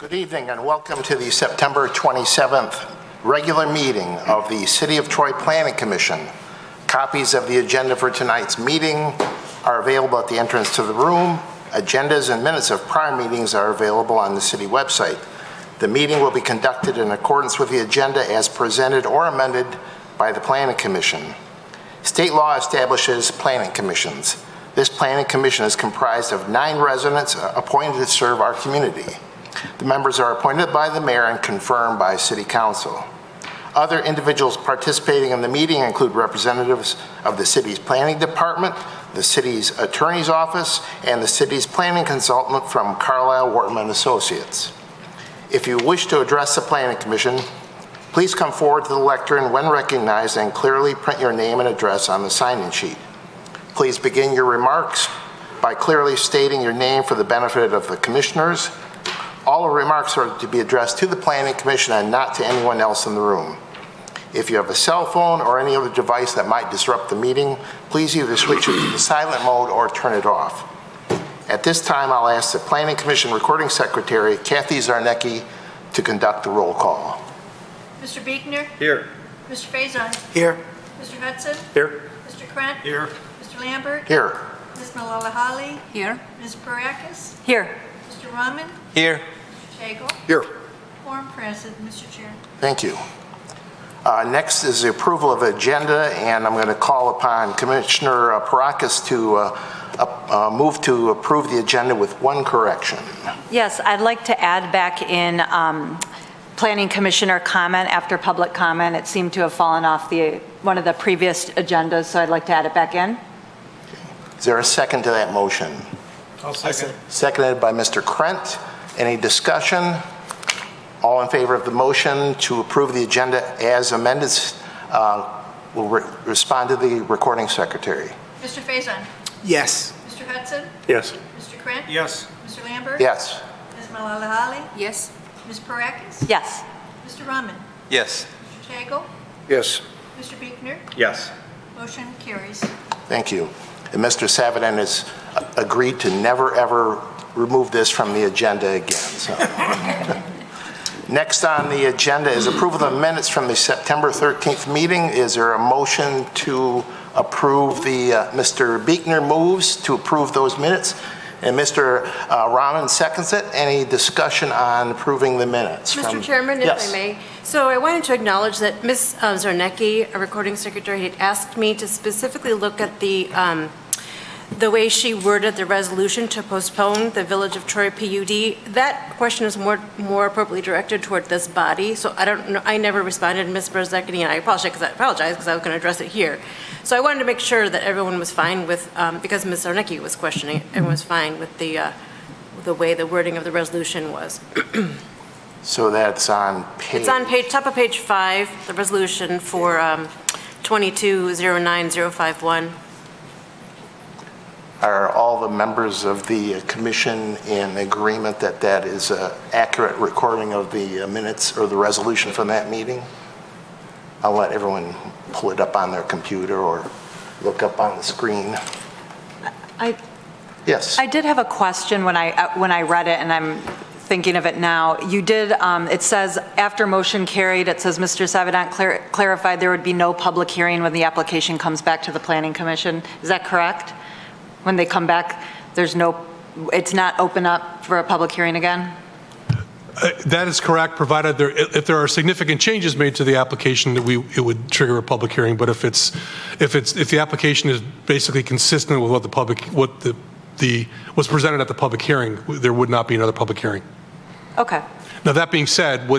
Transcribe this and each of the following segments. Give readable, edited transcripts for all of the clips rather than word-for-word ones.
Good evening and welcome to the September 27th regular meeting of the City of Troy Planning Commission. Copies of the agenda for tonight's meeting are available at the entrance to the room. Agendas and minutes of prior meetings are available on the city website. The meeting will be conducted in accordance with the agenda as presented or amended by the Planning Commission. State law establishes planning commissions. This planning commission is comprised of 9 residents appointed to serve our community. The members are appointed by the mayor and confirmed by city council. Other individuals participating in the meeting include representatives of the city's planning department, the city's attorney's office, and the city's planning consultant from Carlisle Wortman Associates. If you wish to address the planning commission, please come forward to the lectern when recognized and clearly print your name and address on the sign-in sheet. Please begin your remarks by clearly stating your name for the benefit of the commissioners. All remarks are to be addressed to the Planning Commission and not to anyone else in the room. If you have a cell phone or any other device that might disrupt the meeting, please either switch it to the silent mode or turn it off. At this time, I'll ask the Planning Commission Recording Secretary, Kathy Zarnecki, to conduct the roll call. Mr. Buechner? Here. Mr. Faison? Here. Mr. Hudson? Here. Mr. Krent? Here. Mr. Lambert? Here. Ms. Malalahali? Here. Ms. Parakis? Here. Mr. Rahman? Here. Mr. Chagel? Here. Quorum present, Mr. Chair. Thank you. Next is the approval of agenda, and I'm going to call upon Commissioner Parakis to move to approve the agenda with one correction. Yes, I'd like to add back in Planning Commissioner comment after public comment. It seemed to have fallen off one of the previous agendas, so I'd like to add it back in. Is there a second to that motion? I'll second. Seconded by Mr. Krent. Any discussion? All in favor of the motion to approve the agenda as amended will respond to the recording secretary. Mr. Faison? Yes. Mr. Hudson? Yes. Mr. Krent? Yes. Mr. Lambert? Yes. Ms. Malalahali? Yes. Ms. Parakis? Yes. Mr. Rahman? Yes. Mr. Chagel? Yes. Mr. Buechner? Yes. Motion carries. Thank you. And Mr. Savadan has agreed to never ever remove this from the agenda again. So. Next on the agenda is approval of the minutes from the September 13th meeting. Is there a motion to approve Mr. Buechner moves to approve those minutes, and Mr. Rahman seconds it. Any discussion on approving the minutes? Mr. Chairman, yes. if I may. So I wanted to acknowledge that Ms. Zarnecki, a recording secretary, had asked me to specifically look at the way she worded the resolution to postpone the Village of Troy PUD. That question is more appropriately directed toward this body. So I don't know. I never responded to Ms. Zarnecki, and I apologize because I was going to address it here. So I wanted to make sure that everyone was fine with, because Ms. Zarnecki was questioning it, everyone was fine with the way the wording of the resolution was. So that's on page... It's on top of page 5, the resolution for 2209051. Are all the members of the commission in agreement that that is an accurate recording of the minutes or the resolution from that meeting? I'll let everyone pull it up on their computer or look up on the screen. Yes. I did have a question when I read it, and I'm thinking of it now. You did, it says, after motion carried, it says Mr. Savadan clarified there would be no public hearing when the application comes back to the Planning Commission. Is that correct? When they come back, it's not open up for a public hearing again? That is correct, provided if there are significant changes made to the application, it would trigger a public hearing. But if the application is basically consistent with what was presented at the public hearing, there would not be another public hearing. Okay. Now that being said,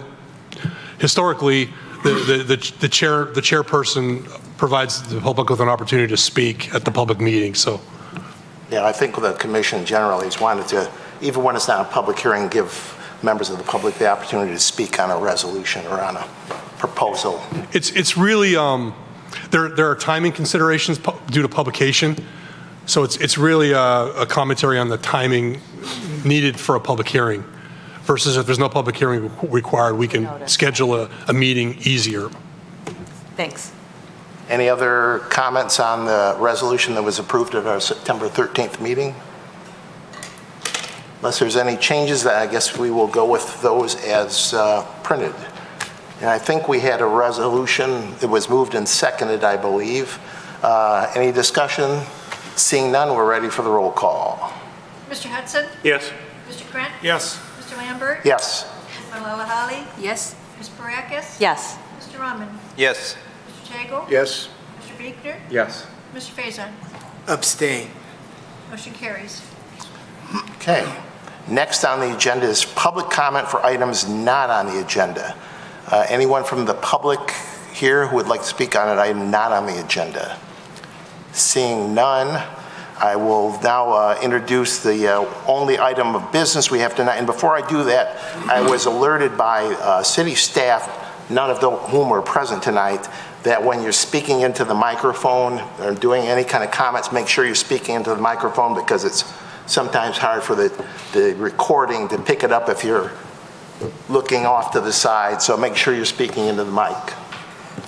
historically the chairperson provides the public with an opportunity to speak at the public meeting. So. Yeah, I think the commission generally has wanted to, even when it's not a public hearing, give members of the public the opportunity to speak on a resolution or on a proposal. It's really, there are timing considerations due to publication. So it's really a commentary on the timing needed for a public hearing versus if there's no public hearing required, we can schedule a meeting easier. Thanks. Any other comments on the resolution that was approved at our September 13th meeting? Unless there's any changes, I guess we will go with those as printed. And I think we had a resolution. It was moved and seconded, I believe. Any discussion? Seeing none, we're ready for the roll call. Mr. Hudson? Yes. Mr. Krant? Yes. Mr. Lambert? Yes. Ms. Malala-Holly? Yes. Ms. Barakis? Yes. Mr. Rahman? Yes. Mr. Tagle? Yes. Mr. Biekner? Yes. Mr. Faison? Abstain. Motion carries. Okay. Next on the agenda is public comment for items not on the agenda. Anyone from the public here who would like to speak on an item not on the agenda? Seeing none, I will now introduce the only item of business we have tonight. And before I do that, I was alerted by city staff, none of whom were present tonight, that when you're speaking into the microphone or doing any kind of comments, make sure you're speaking into the microphone, because it's sometimes hard for the recording to pick it up if you're looking off to the side. So make sure you're speaking into the mic.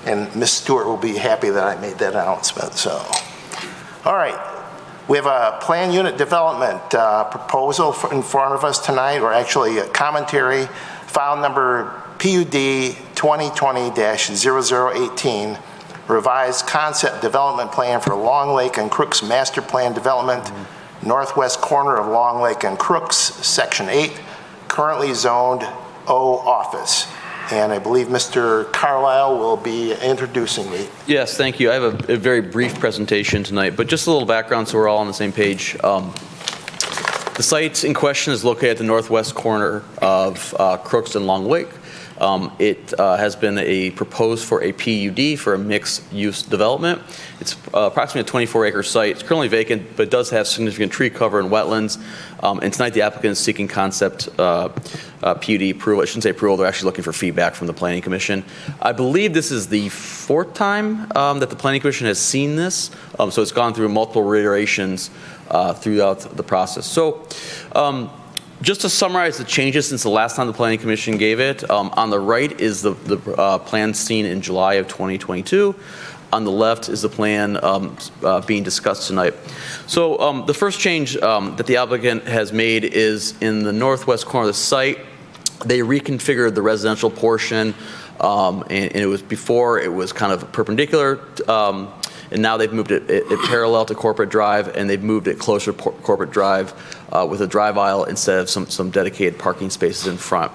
And Ms. Stewart will be happy that I made that announcement. So, all right. We have a plan unit development proposal in front of us tonight, or actually a commentary, file number PUD 2020-0018, revised concept development plan for Long Lake and Crooks Master Plan Development, northwest corner of Long Lake and Crooks, Section 8, currently zoned O office. And I believe Mr. Carlisle will be introducing me. Yes, thank you. I have a very brief presentation tonight, but just a little background so we're all on the same page. The site in question is located at the northwest corner of Crooks and Long Lake. It has been proposed for a PUD for a mixed-use development. It's approximately a 24-acre site. It's currently vacant, but it does have significant tree cover and wetlands. And tonight the applicant is seeking concept PUD approval. I shouldn't say approval, they're actually looking for feedback from the Planning Commission. I believe this is the fourth time that the Planning Commission has seen this. So it's gone through multiple reiterations throughout the process. So just to summarize the changes since the last time the Planning Commission gave it, on the right is the plan seen in July of 2022. On the left is the plan being discussed tonight. So the first change that the applicant has made is in the northwest corner of the site. They reconfigured the residential portion, and it was before it was kind of perpendicular, and now they've moved it parallel to Corporate Drive, and they've moved it closer to Corporate Drive with a drive aisle instead of some dedicated parking spaces in front.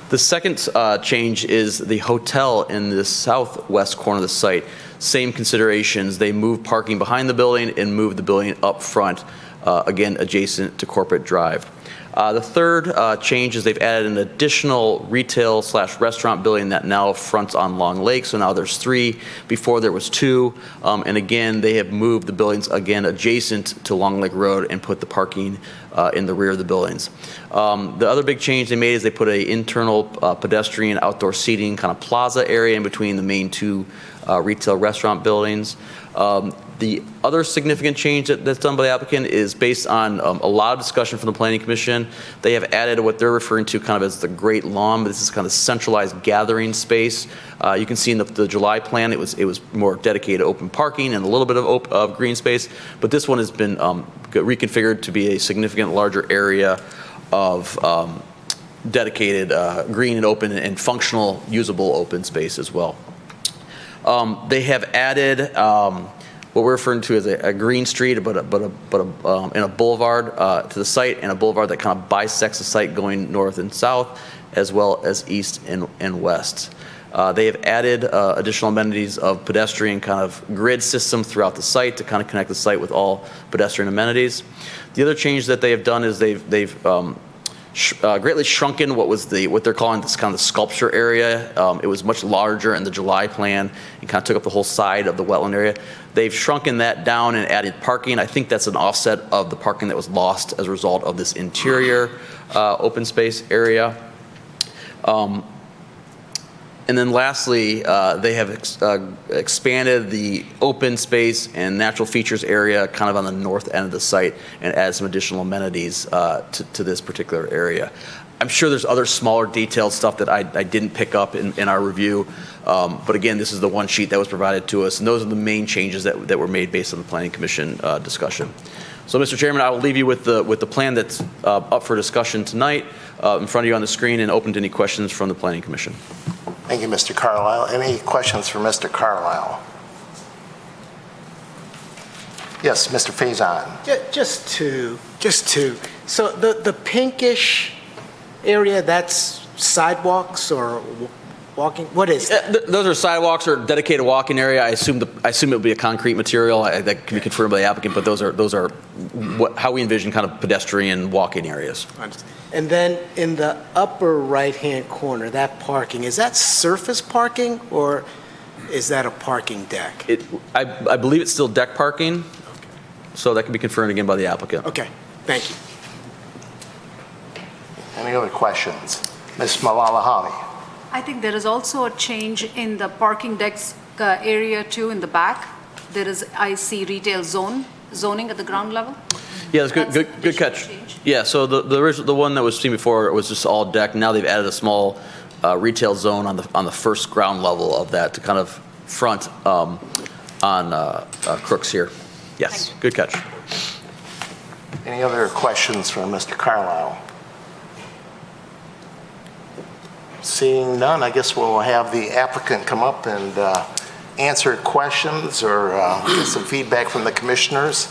The second change is the hotel in the southwest corner of the site. Same considerations. They moved parking behind the building and moved the building up front, again, adjacent to Corporate Drive. The third change is they've added an additional retail/restaurant building that now fronts on Long Lake. So now there's 3. Before there was 2. And again, they have moved the buildings again adjacent to Long Lake Road and put the parking in the rear of the buildings. The other big change they made is they put an internal pedestrian outdoor seating kind of plaza area in between the main 2 retail restaurant buildings. The other significant change that's done by the applicant is based on a lot of discussion from the Planning Commission. They have added what they're referring to kind of as the Great Lawn, but this is kind of centralized gathering space. You can see in the July plan, it was more dedicated open parking and a little bit of green space, but this one has been reconfigured to be a significant larger area of dedicated green and open and functional, usable open space as well. They have added what we're referring to as a green street, but in a boulevard to the site, and a boulevard that kind of bisects the site going north and south, as well as east and west. They have added additional amenities of pedestrian kind of grid system throughout the site to kind of connect the site with all pedestrian amenities. The other change that they have done is they've greatly shrunken what they're calling this kind of sculpture area. It was much larger in the July plan and kind of took up the whole side of the wetland area. They've shrunken that down and added parking. I think that's an offset of the parking that was lost as a result of this interior open space area. And then lastly, they have expanded the open space and natural features area kind of on the north end of the site and added some additional amenities to this particular area. I'm sure there's other smaller detailed stuff that I didn't pick up in our review, but again, this is the one sheet that was provided to us, and those are the main changes that were made based on the Planning Commission discussion. So, Mr. Chairman, I will leave you with the plan that's up for discussion tonight in front of you on the screen and open to any questions from the Planning Commission. Thank you, Mr. Carlisle. Any questions for Mr. Carlisle? Yes, Mr. Faison. Just two. So the pinkish area, that's sidewalks or walking, what is that? Those are sidewalks or dedicated walking area. I assume it would be a concrete material. That can be confirmed by the applicant, but those are how we envision kind of pedestrian walking areas. And then in the upper right-hand corner, that parking, is that surface parking or is that a parking deck? I believe it's still deck parking, so that can be confirmed again by the applicant. Okay, thank you. Any other questions? Ms. Malala-Holly. I think there is also a change in the parking decks area too in the back. There is, I see retail zoning at the ground level. Yeah, that's That's good additional catch. change. Yeah, so the one that was seen before was just all deck. Now they've added a small retail zone on the first ground level of that to kind of front on Crooks here. Yes, good catch. Any other questions for Mr. Carlisle? Seeing none, I guess we'll have the applicant come up and answer questions or get some feedback from the commissioners.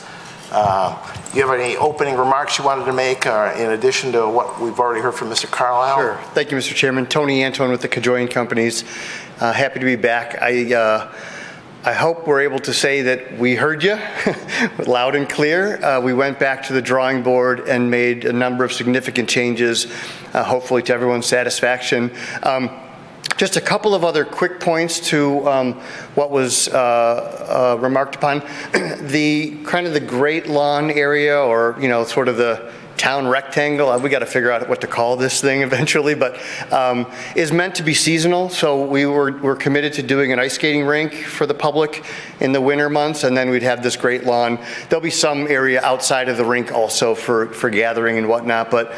Do you have any opening remarks you wanted to make in addition to what we've already heard from Mr. Carlisle? Sure. Thank you, Mr. Chairman. Tony Antone with the Cajoyan Companies. Happy to be back. I hope we're able to say that we heard you loud and clear. We went back to the drawing board and made a number of significant changes, hopefully to everyone's satisfaction. Just a couple of other quick points to what was remarked upon. The kind of the Great Lawn area, or sort of the town rectangle, we got to figure out what to call this thing eventually, but is meant to be seasonal. So we're committed to doing an ice skating rink for the public in the winter months, and then we'd have this great lawn. There'll be some area outside of the rink also for gathering and whatnot, but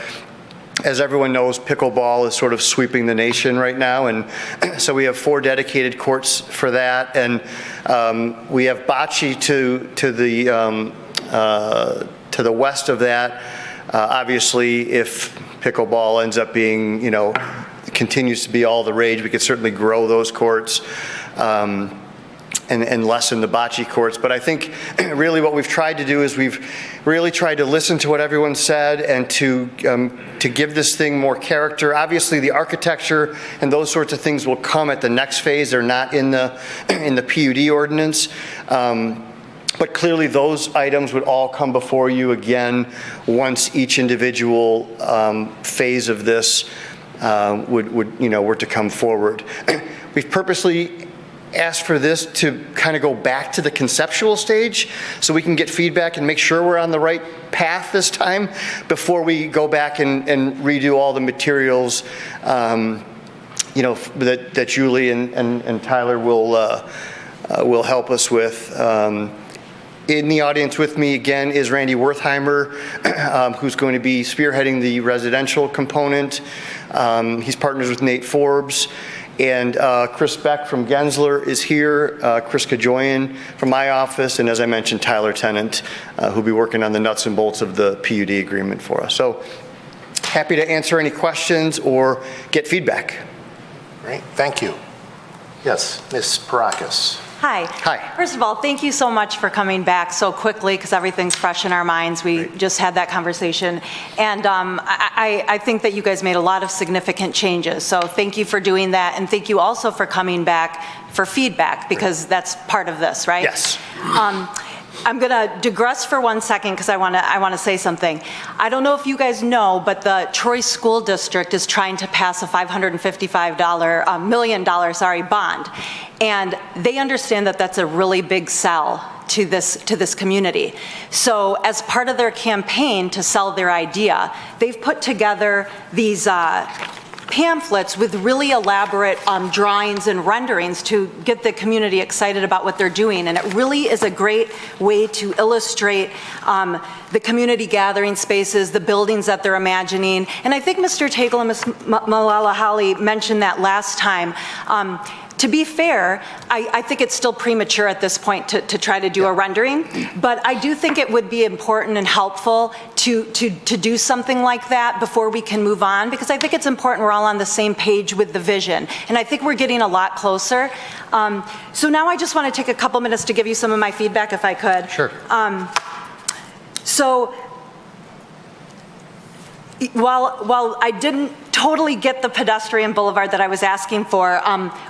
as everyone knows, pickleball is sort of sweeping the nation right now, and so we have 4 dedicated courts for that, and we have bocce to the west of that. Obviously, if pickleball ends up being, continues to be all the rage, we could certainly grow those courts and lessen the bocce courts. But I think really what we've tried to do is we've really tried to listen to what everyone said and to give this thing more character. Obviously, the architecture and those sorts of things will come at the next phase. They're not in the PUD ordinance. But clearly, those items would all come before you again once each individual phase of this were to come forward. We've purposely asked for this to kind of go back to the conceptual stage so we can get feedback and make sure we're on the right path this time before we go back and redo all the materials that Julie and Tyler will help us with. In the audience with me again is Randy Wertheimer, who's going to be spearheading the residential component. He's partners with Nate Forbes. And Chris Beck from Gensler is here, Chris Cajoyan from my office, and as I mentioned, Tyler Tennant, who'll be working on the nuts and bolts of the PUD agreement for us. So happy to answer any questions or get feedback. Great, thank you. Yes, Ms. Parakis. Hi. Hi. First of all, thank you so much for coming back so quickly because everything's fresh in our minds. We just had that conversation. And I think that you guys made a lot of significant changes. So thank you for doing that. And thank you also for coming back for feedback because that's part of this, right? Yes. I'm going to digress for 1 second because I want to say something. I don't know if you guys know, but the Troy School District is trying to pass a $555 million bond, and they understand that that's a really big sell to this community. So as part of their campaign to sell their idea, they've put together these pamphlets with really elaborate drawings and renderings to get the community excited about what they're doing. And it really is a great way to illustrate the community gathering spaces, the buildings that they're imagining. And I think Mr. Tagle and Ms. Malala-Holly mentioned that last time. to be fair, I think it's still premature at this point to try to do a rendering, but I do think it would be important and helpful to do something like that before we can move on, because I think it's important we're all on the same page with the vision, and I think we're getting a lot closer. So now I just want to take a couple minutes to give you some of my feedback, if I could. Sure. So while I didn't totally get the pedestrian boulevard that I was asking for,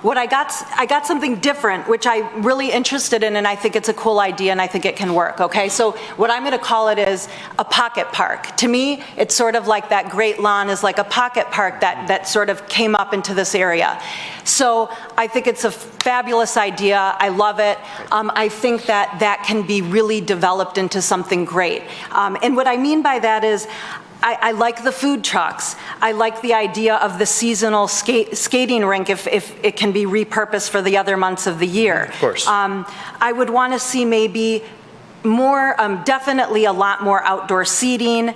what I got something different, which I'm really interested in, and I think it's a cool idea, and I think it can work, okay? So what I'm gonna call it is a pocket park. To me, it's sort of like that Great Lawn is like a pocket park that sort of came up into this area. So I think it's a fabulous idea. I love it. I think that can be really developed into something great. And what I mean by that is, I like the food trucks. I like the idea of the seasonal skating rink if it can be repurposed for the other months of the year. Of course. I would want to see maybe more, definitely a lot more outdoor seating.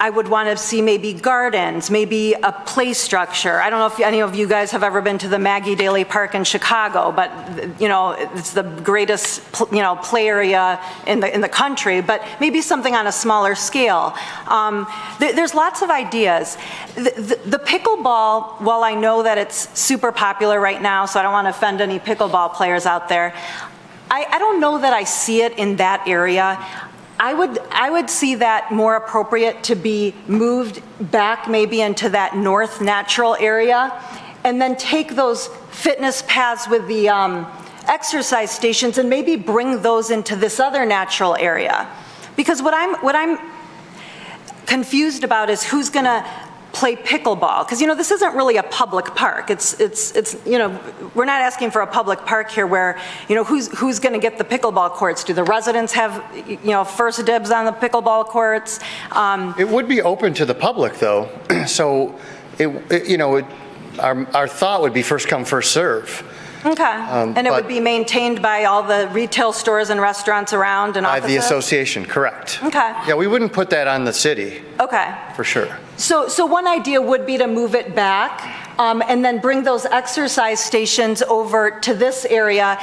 I would want to see maybe gardens, maybe a play structure. I don't know if any of you guys have ever been to the Valet Park in Chicago, but it's the greatest play area in the country. But maybe something on a smaller scale. There's lots of ideas. The pickleball, while I know that it's super popular right now, so I don't want to offend any pickleball players out there, I don't know that I see it in that area. I would see that more appropriate to be moved back maybe into that north natural area, and then take those fitness paths with the exercise stations and maybe bring those into this other natural area. Because what I'm confused about is who's gonna play pickleball, because this isn't really a public park. It's we're not asking for a public park here where who's going to get the pickleball courts? Do the residents have first dibs on the pickleball courts? It would be open to the public though, so our thought would be first come first serve. Okay, and it would be maintained by all the retail stores and restaurants around and offices? By the association, correct. Okay. Yeah, we wouldn't put that on the city. Okay. For sure. So one idea would be to move it back and then bring those exercise stations over to this area.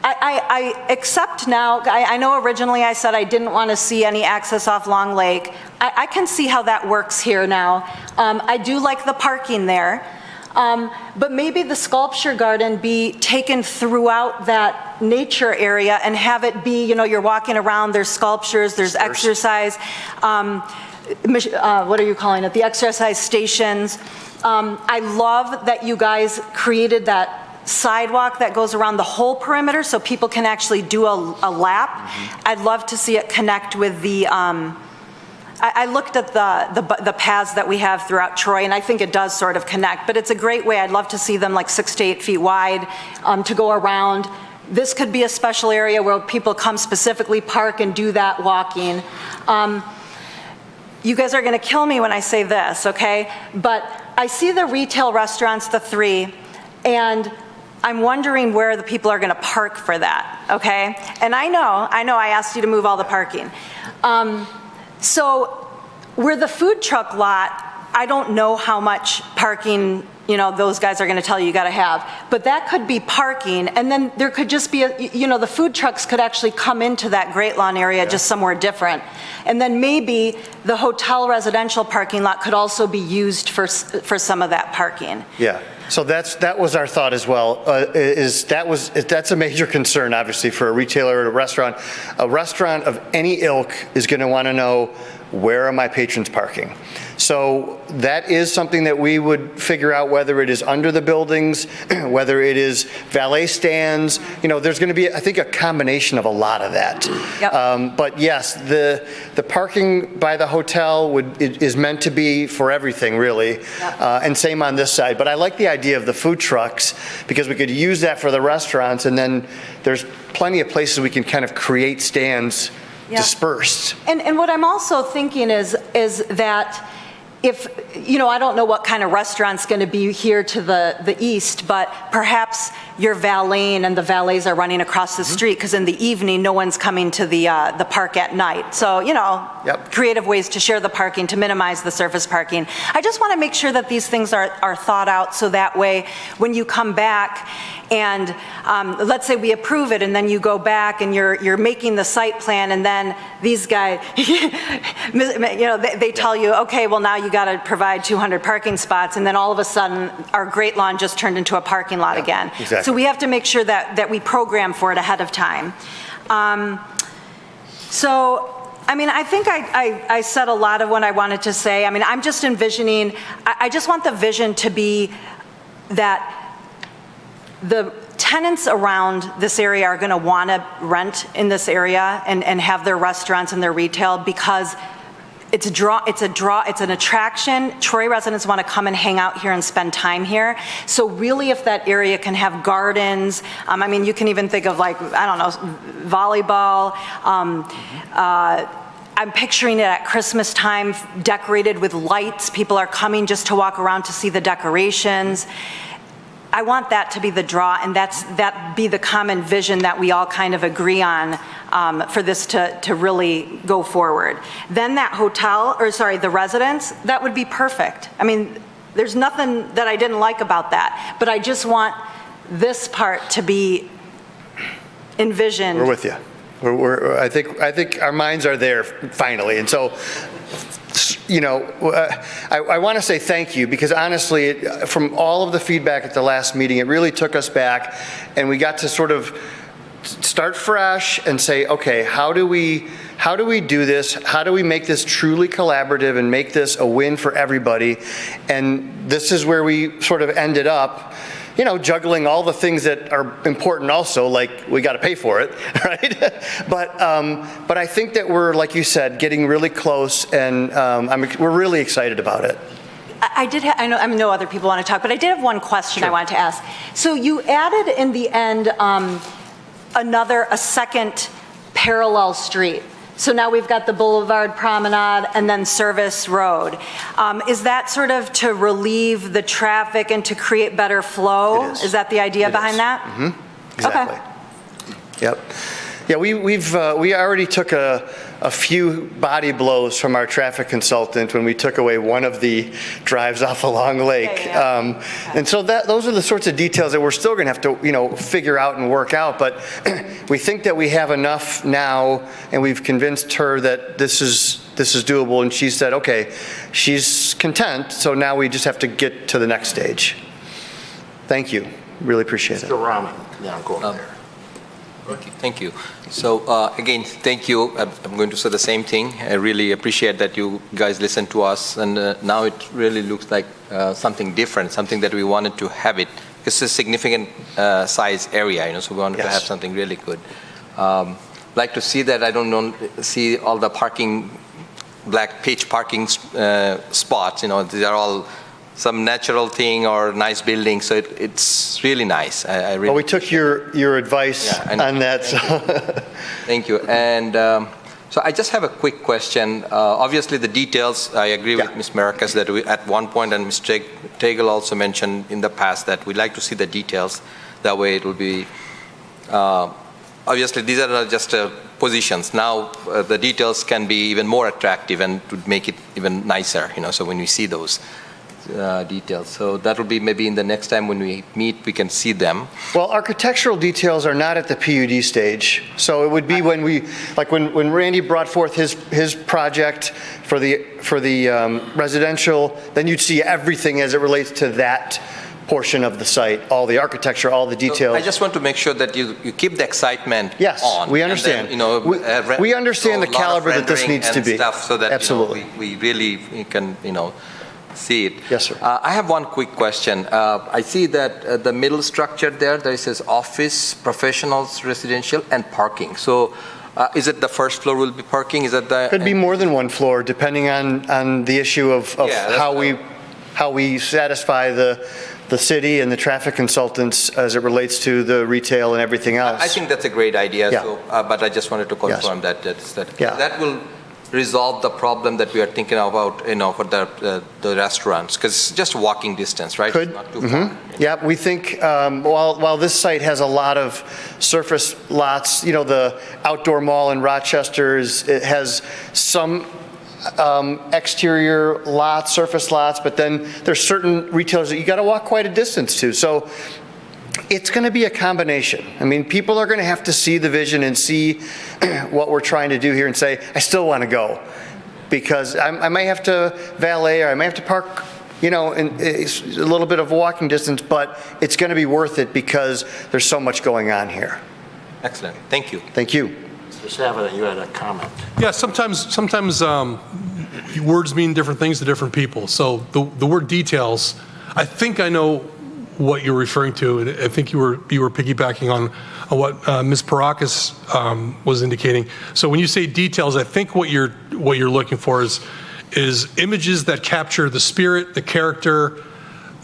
I accept now, I know originally I said I didn't want to see any access off Long Lake. I can see how that works here now. I do like the parking there. But maybe the sculpture garden be taken throughout that nature area and have it be, you're walking around, there's sculptures, there's exercise, what are you calling it? The exercise stations. I love that you guys created that sidewalk that goes around the whole perimeter so people can actually do a lap. Mm-hmm. I'd love to see it connect with the, I looked at the paths that we have throughout Troy, and I think it does sort of connect, but it's a great way. I'd love to see them like 6 to 8 feet wide to go around. This could be a special area where people come specifically park and do that walking. You guys are gonna kill me when I say this, okay? But I see the retail restaurants, the 3, and I'm wondering where the people are gonna park for that, okay? And I know I asked you to move all the parking. So where the food truck lot, I don't know how much parking, those guys are gonna tell you gotta have, but that could be parking, and then there could just be, the food trucks could actually come into that Great Lawn area just somewhere different. And then maybe the hotel residential parking lot could also be used for some of that parking. Yeah. So that was our thought as well. That's a major concern, obviously, for a retailer or a restaurant. A restaurant of any ilk is going to want to know, where are my patrons parking? So that is something that we would figure out, whether it is under the buildings, whether it is valet stands. There's going to be, I think, a combination of a lot of that. Yep. But yes, the parking by the hotel is meant to be for everything, really. Yep. And same on this side. But I like the idea of the food trucks, because we could use that for the restaurants, and then there's plenty of places we can kind of create stands dispersed. And what I'm also thinking is that if, I don't know what kind of restaurant's going to be here to the east, but perhaps you're valeting and the valets are running across the street, because in the evening, no one's coming to the park at night. So, creative ways to share the parking, to minimize the surface parking. I just want to make sure that these things are thought out, so that way, when you come back And let's say we approve it, and then you go back and you're making the site plan, and then these guys, they tell you, okay, well, now you got to provide 200 parking spots, and then all of a sudden, our great lawn just turned into a parking lot again. exactly. So we have to make sure that we program for it ahead of time. I think I said a lot of what I wanted to say. I'm just envisioning, I just want the vision to be that the tenants around this area are going to want to rent in this area and have their restaurants and their retail because it's an attraction. Troy residents want to come and hang out here and spend time here. So really, if that area can have gardens, you can even think of volleyball. I'm picturing it at Christmas time, decorated with lights. People are coming just to walk around to see the decorations. I want that to be the draw, and that be the common vision that we all kind of agree on for this to really go forward. Then that the residence, that would be perfect. There's nothing that I didn't like about that, but I just want this part to be envisioned. We're with you. I think our minds are there finally, and so. I want to say thank you because honestly, from all of the feedback at the last meeting, it really took us back and we got to sort of start fresh and say, okay, how do we do this? How do we make this truly collaborative and make this a win for everybody? And this is where we sort of ended up, juggling all the things that are important also, like we got to pay for it, right? But I think that we're, like you said, getting really close, and we're really excited about it. I know other people want to talk, but I did have one question. Sure. I wanted to ask. So you added in the end a second parallel street. So now we've got the Boulevard Promenade and then Service Road. Is that sort of to relieve the traffic and to create better flow? It is. Is that the idea behind that? Mm-hmm. Exactly. Okay. Yep. Yeah, we already took a few body blows from our traffic consultant when we took away one of the drives off a Long Lake. Yeah. And so those are the sorts of details that we're still going to have to, figure out and work out. But we think that we have enough now, and we've convinced her that this is doable. And she said, okay, she's content. So now we just have to get to the next stage. Thank you. Really appreciate it. Mr. Rahman, go there. Okay, thank you. So again, thank you. I'm going to say the same thing. I really appreciate that you guys listened to us, and now it really looks like something different, something that we wanted to have it. It's a significant size area, so we wanted to have something really good. Like to see that. I don't see all the black pitch parking spots. These are all some natural thing or nice building, so it's really nice. I really. Well, we took your advice on that. So. Thank you. And so I just have a quick question. Obviously, the details. I agree with Ms. Maracas that we, at one point, and Ms. Tegel also mentioned in the past that we'd like to see the details. That way, it will be. Obviously, these are not just positions. Now, the details can be even more attractive and to make it even nicer. So when we see those. Details. So that will be maybe in the next time when we meet, we can see them. Well, architectural details are not at the PUD stage. So it would be when when Randy brought forth his project for the residential, then you'd see everything as it relates to that portion of the site, all the architecture, all the details. So I just want to make sure that you keep the excitement on. Yes, we understand. Then, we understand the caliber that this needs to be. Stuff so that absolutely we really can see it. Yes, sir. I have one quick question. I see that the middle structure there says office, professionals, residential, and parking. So is it the first floor will be parking? Is that the... Could be more than one floor, depending on the issue of how we satisfy the city and the traffic consultants as it relates to the retail and everything else. I think that's a great idea. Yeah. So, but I just wanted to confirm that will resolve the problem that we are thinking about, for the restaurants, because it's just walking distance, right? Could. It's not too far. Yeah, we think while this site has a lot of surface lots, the outdoor mall in Rochester it has some exterior lots, surface lots, but then there's certain retailers that you got to walk quite a distance to. So It's going to be a combination. I mean, people are going to have to see the vision and see what we're trying to do here and say, I still want to go. Because I might have to valet, or I might have to park, you know, in a little bit of walking distance, but it's going to be worth it because there's so much going on here. Excellent. Thank you. Thank you. Mr. Savin, you had a comment. Yeah, sometimes words mean different things to different people. So the word details, I think I know what you're referring to, and I think you were piggybacking on what Ms. Parakis was indicating. So when you say details, I think what you're looking for is images that capture the spirit, the character,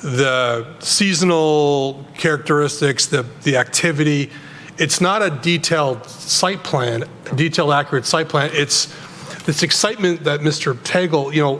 the seasonal characteristics, the activity. It's not a detailed site plan, detailed, accurate site plan. It's this excitement that Mr. Tagle, you know,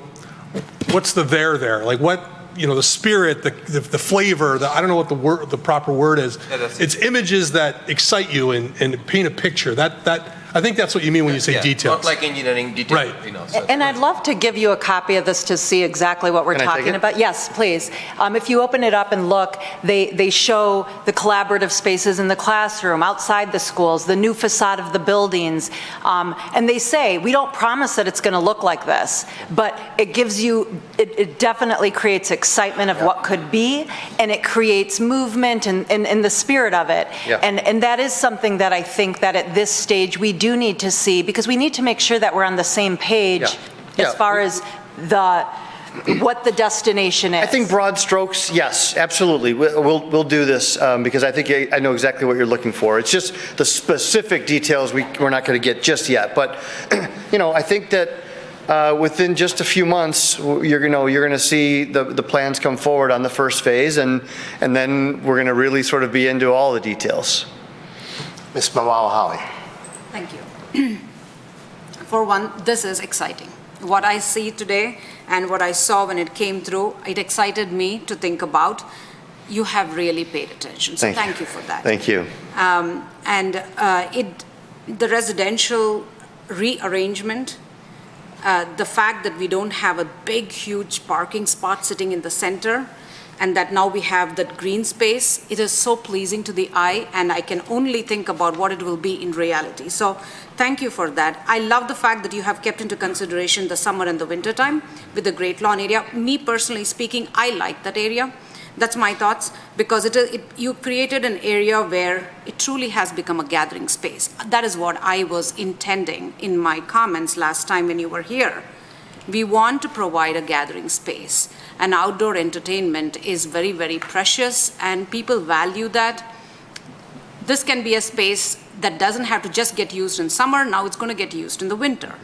what's the there? Like what, you know, the spirit, the flavor, I don't know what the proper word is. Yeah, it's images that excite you and paint a picture. That I think that's what you mean when you say details. Not like engineering detail, Right. you know. So And I'd love to give you a copy of this to see exactly what we're Can I take talking it? about. Yes, please. If you open it up and look, they show the collaborative spaces in the classroom, outside the schools, the new facade of the buildings. And they say, we don't promise that it's going to look like this, but it gives you, it definitely creates excitement of what could be, and it creates movement and the spirit of it. Yeah. And that is something that I think that at this stage we do need to see, because we need to make sure that we're on the same page Yeah. as far as what the destination is. I think broad strokes, yes, absolutely. We'll do this because I think I know exactly what you're looking for. It's just the specific details we're not going to get just yet. But you know, I think that within just a few months, you're going to see the plans come forward on the first phase, and then we're going to really sort of be into all the details. Ms. Mawala-Holly. Thank you. For one, this is exciting. What I see today and what I saw when it came through, it excited me to think about. You have really paid attention, so thank you for that. Thank you. The residential rearrangement, the fact that we don't have a big, huge parking spot sitting in the center, and that now we have that green space, it is so pleasing to the eye, and I can only think about what it will be in reality. So thank you for that. I love the fact that you have kept into consideration the summer and the winter time with the Great Lawn area. Me personally speaking, I like that area. That's my thoughts, because you created an area where it truly has become a gathering space. That is what I was intending in my comments last time when you were here. We want to provide a gathering space, and outdoor entertainment is very, very precious, and people value that. This can be a space that doesn't have to just get used in summer, now it's going to get used in the winter.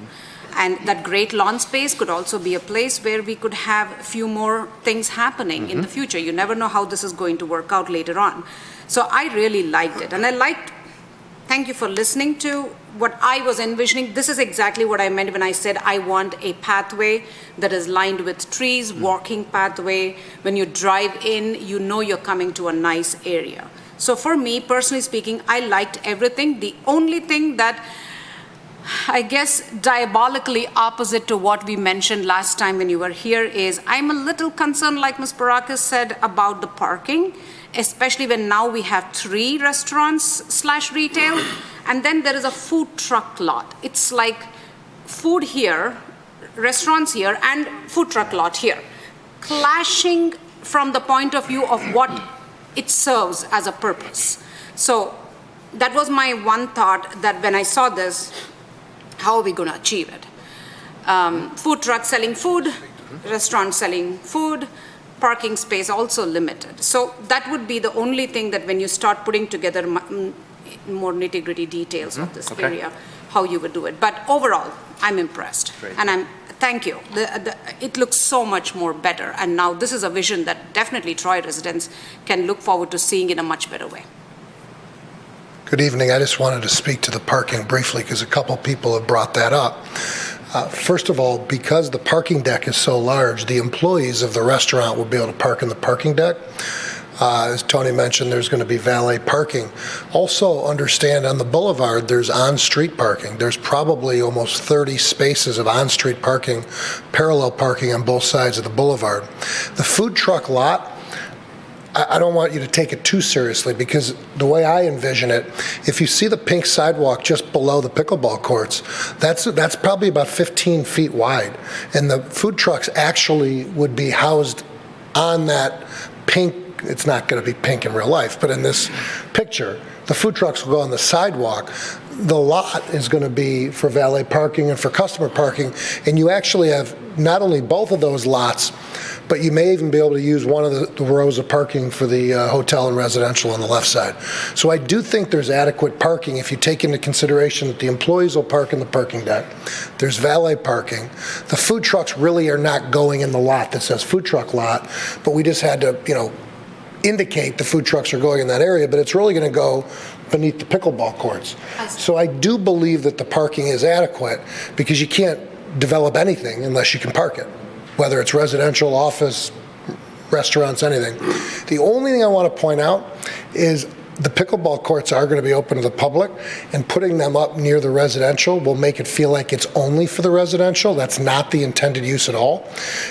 And that great lawn space could also be a place where we could have a few more things happening in the future. You never know how this is going to work out later on. So I really liked it, and thank you for listening to what I was envisioning. This is exactly what I meant when I said I want a pathway that is lined with trees, walking pathway. When you drive in, you know you're coming to a nice area. So for me, personally speaking, I liked everything. The only thing that I guess diabolically opposite to what we mentioned last time when you were here is I'm a little concerned, like Ms. Parakis said, about the parking, especially when now we have 3 restaurants/retail, and then there is a food truck lot. It's like food here, restaurants here, and food truck lot here, clashing from the point of view of what it serves as a purpose. So that was my one thought, that when I saw this, how are we going to achieve it? Food truck selling food, restaurant selling food, parking space also limited. So that would be the only thing that when you start putting together more nitty-gritty details of this area, how you would do it. But overall, I'm impressed. Great. And thank you. It looks so much more better. And now this is a vision that definitely Troy residents can look forward to seeing in a much better way. Good evening. I just wanted to speak to the parking briefly because a couple people have brought that up. First of all, because the parking deck is so large, the employees of the restaurant will be able to park in the parking deck. As Tony mentioned, there's going to be valet parking. Also understand on the boulevard, there's on-street parking. There's probably almost 30 spaces of on-street parking, parallel parking on both sides of the boulevard. The food truck lot, I don't want you to take it too seriously, because the way I envision it, if you see the pink sidewalk just below the pickleball courts, that's probably about 15 feet wide. And the food trucks actually would be housed on that pink, it's not going to be pink in real life, but in this picture, the food trucks will go on the sidewalk. The lot is going to be for valet parking and for customer parking, and you actually have not only both of those lots, but you may even be able to use one of the rows of parking for the hotel and residential on the left side. So I do think there's adequate parking if you take into consideration that the employees will park in the parking deck. There's valet parking. The food trucks really are not going in the lot that says food truck lot, but we just had to, indicate the food trucks are going in that area, but it's really going to go beneath the pickleball courts. So I do believe that the parking is adequate, because you can't develop anything unless you can park it, whether it's residential, office, restaurants, anything. The only thing I want to point out is the pickleball courts are going to be open to the public, and putting them up near the residential will make it feel like it's only for the residential. That's not the intended use at all.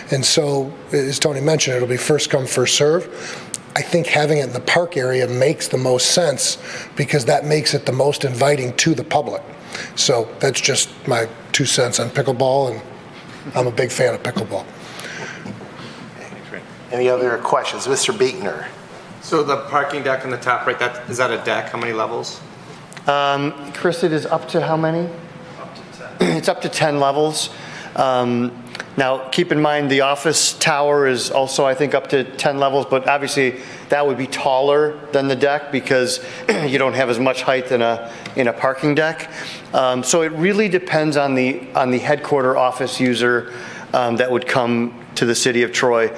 And so, as Tony mentioned, it'll be first come, first serve. I think having it in the park area makes the most sense, because that makes it the most inviting to the public. So that's just my 2 cents on pickleball, and I'm a big fan of pickleball. Any other questions? Mr. Beekner? So the parking deck on the top right, is that a deck? How many levels? Chris, it is up to how many? Up to 10. It's up to 10 levels. Now, keep in mind, the office tower is also, I think, up to 10 levels, but obviously that would be taller than the deck, because you don't have as much height in a parking deck. So it really depends on the headquarter office user that would come to the city of Troy.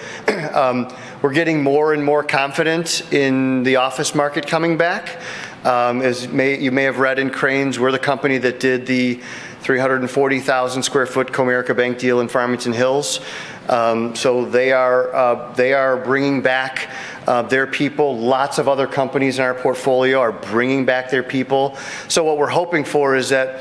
We're getting more and more confident in the office market coming back. You may have read in Cranes, we're the company that did the 340,000 square foot Comerica Bank deal in Farmington Hills. So they are bringing back their people. Lots of other companies in our portfolio are bringing back their people. So what we're hoping for is that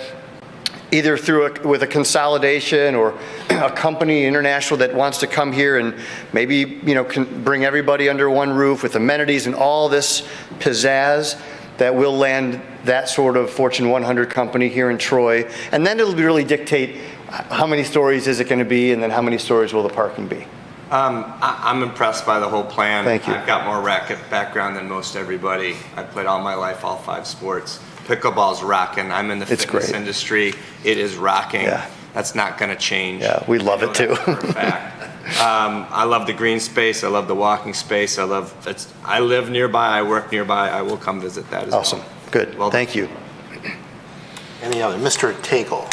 either with a consolidation, or a company international that wants to come here and maybe can bring everybody under one roof with amenities and all this pizzazz, that will land that sort of Fortune 100 company here in Troy. And then it'll really dictate how many stories is it going to be, and then how many stories will the parking be. I'm impressed by the whole plan. Thank you. I've got more racket background than most everybody. I've played all my life, all 5 sports. Pickleball's rocking. I'm in the fitness industry. It is rocking. Yeah. That's not going to change. Yeah, we love it too. For a fact. I love the green space. I love the walking space. I live nearby. I work nearby. I will come visit that as well. Awesome. Good. Well, thank you. Any other? Mr. Tagle?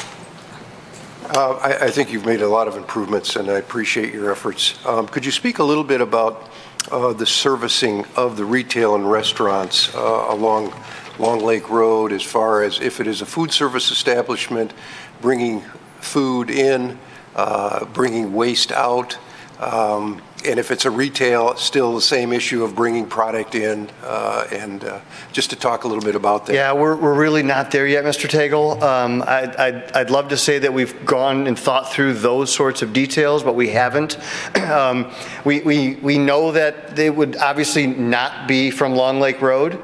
I think you've made a lot of improvements, and I appreciate your efforts. Could you speak a little bit about the servicing of the retail and restaurants along Long Lake Road, as far as if it is a food service establishment, bringing food in, bringing waste out, and if it's a retail, still the same issue of bringing product in, and just to talk a little bit about that. Yeah, we're really not there yet, Mr. Tagle. I'd love to say that we've gone and thought through those sorts of details, but we haven't. We know that they would obviously not be from Long Lake Road.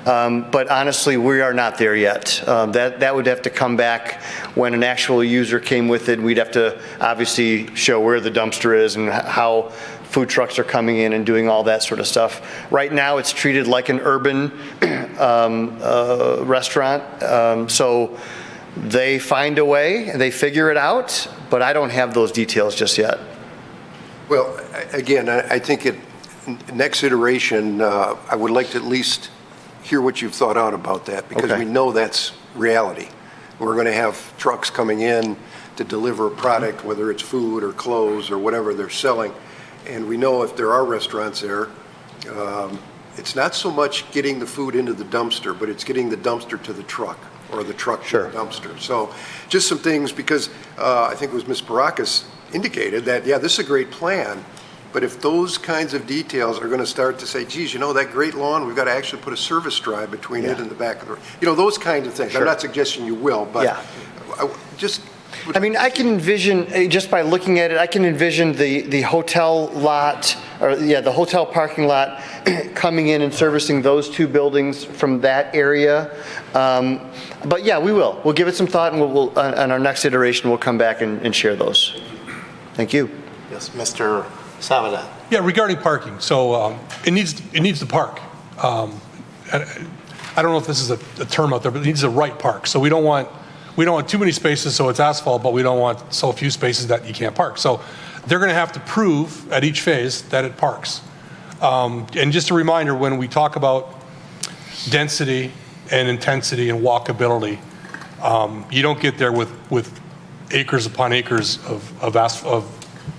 But honestly, we are not there yet. That would have to come back when an actual user came with it. We'd have to obviously show where the dumpster is and how food trucks are coming in and doing all that sort of stuff. Right now, it's treated like an urban restaurant. So they find a way, they figure it out, but I don't have those details just yet. Well, again, I think next iteration, I would like to at least hear what you've thought out about that, because we know that's reality. We're going to have trucks coming in to deliver a product, whether it's food or clothes or whatever they're selling. And we know if there are restaurants there, it's not so much getting the food into the dumpster, but it's getting the dumpster to the truck, or the truck to the dumpster. So just some things, because I think it was Ms. Baracus indicated that, yeah, this is a great plan, but if those kinds of details are going to start to say, geez, that great lawn, we've got to actually put a service drive between it and the back of the, those kinds of things. Sure. I'm not suggesting you will, but I mean, I can envision, just by looking at it, I can envision the hotel lot the hotel parking lot coming in and servicing those two buildings from that area. But yeah, we will. We'll give it some thought, and we'll on our next iteration, we'll come back and share those. Thank you. Yes, Mr. Savada. Yeah, regarding parking, so it needs to park. I don't know if this is a term out there, but it needs the right park. So we don't want too many spaces so it's asphalt, but we don't want so few spaces that you can't park. So they're going to have to prove at each phase that it parks. And just a reminder, when we talk about density and intensity and walkability, you don't get there with acres upon acres of